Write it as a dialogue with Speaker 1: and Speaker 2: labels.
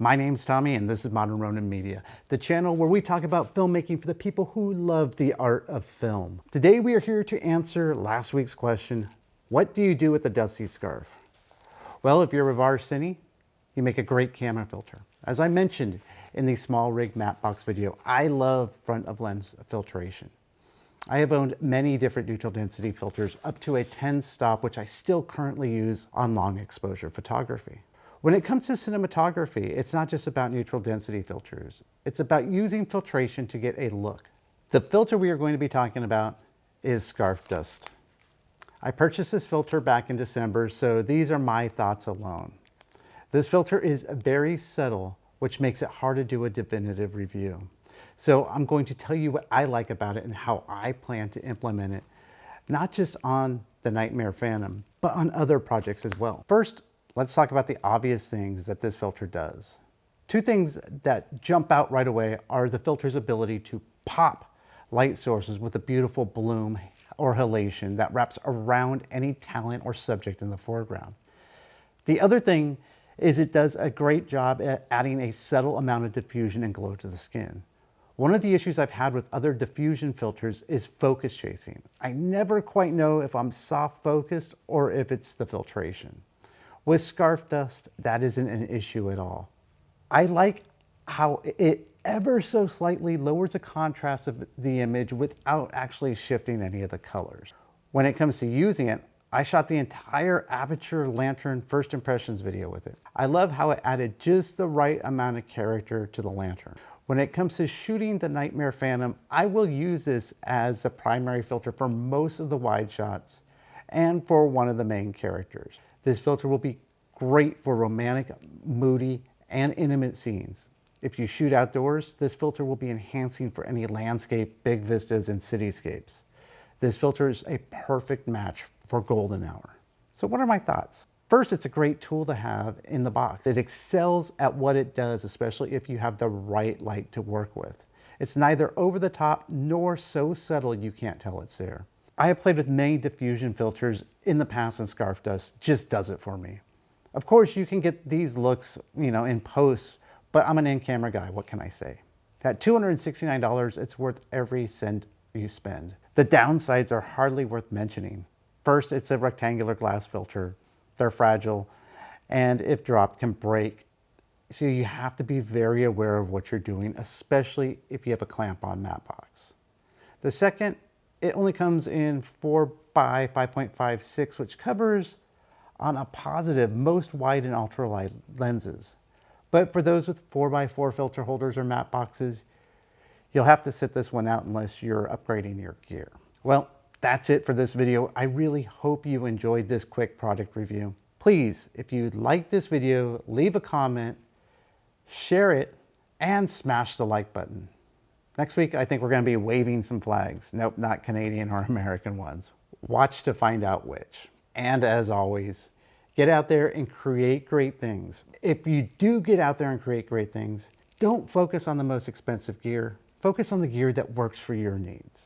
Speaker 1: My name's Tommy and this is Modern Ronin Media, the channel where we talk about filmmaking for the people who love the art of film. Today we are here to answer last week's question, what do you do with a dusty scarf? Well, if you're REVAR Cine, you make a great camera filter. As I mentioned in the small rig matte box video, I love front of lens filtration. I have owned many different neutral density filters up to a 10 stop, which I still currently use on long exposure photography. When it comes to cinematography, it's not just about neutral density filters. It's about using filtration to get a look. The filter we are going to be talking about is Scarf Dust. I purchased this filter back in December, so these are my thoughts alone. This filter is very subtle, which makes it hard to do a definitive review. So I'm going to tell you what I like about it and how I plan to implement it, not just on the Nightmare Phantom, but on other projects as well. First, let's talk about the obvious things that this filter does. Two things that jump out right away are the filter's ability to pop light sources with a beautiful bloom or halation that wraps around any talent or subject in the foreground. The other thing is it does a great job at adding a subtle amount of diffusion and glow to the skin. One of the issues I've had with other diffusion filters is focus chasing. I never quite know if I'm soft focused or if it's the filtration. With Scarf Dust, that isn't an issue at all. I like how it ever so slightly lowers the contrast of the image without actually shifting any of the colors. When it comes to using it, I shot the entire Aperture Lantern first impressions video with it. I love how it added just the right amount of character to the lantern. When it comes to shooting the Nightmare Phantom, I will use this as a primary filter for most of the wide shots and for one of the main characters. This filter will be great for romantic, moody, and intimate scenes. If you shoot outdoors, this filter will be enhancing for any landscape, big vistas, and cityscapes. This filter is a perfect match for golden hour. So what are my thoughts? First, it's a great tool to have in the box. It excels at what it does, especially if you have the right light to work with. It's neither over the top nor so subtle you can't tell it's there. I have played with many diffusion filters in the past, and Scarf Dust just does it for me. Of course, you can get these looks, in post, but I'm an in-camera guy, what can I say? At $269, it's worth every cent you spend. The downsides are hardly worth mentioning. First, it's a rectangular glass filter. They're fragile, and if dropped, can break. So you have to be very aware of what you're doing, especially if you have a clamp-on matte box. The second, it only comes in 4 by 5.56, which covers on a positive most wide and ultralight lenses. But for those with 4 by 4 filter holders or matte boxes, you'll have to sit this one out unless you're upgrading your gear. Well, that's it for this video. I really hope you enjoyed this quick product review. Please, if you like this video, leave a comment, share it, and smash the like button. Next week, I think we're going to be waving some flags. Nope, not Canadian or American ones. Watch to find out which. And as always, get out there and create great things. If you do get out there and create great things, don't focus on the most expensive gear. Focus on the gear that works for your needs.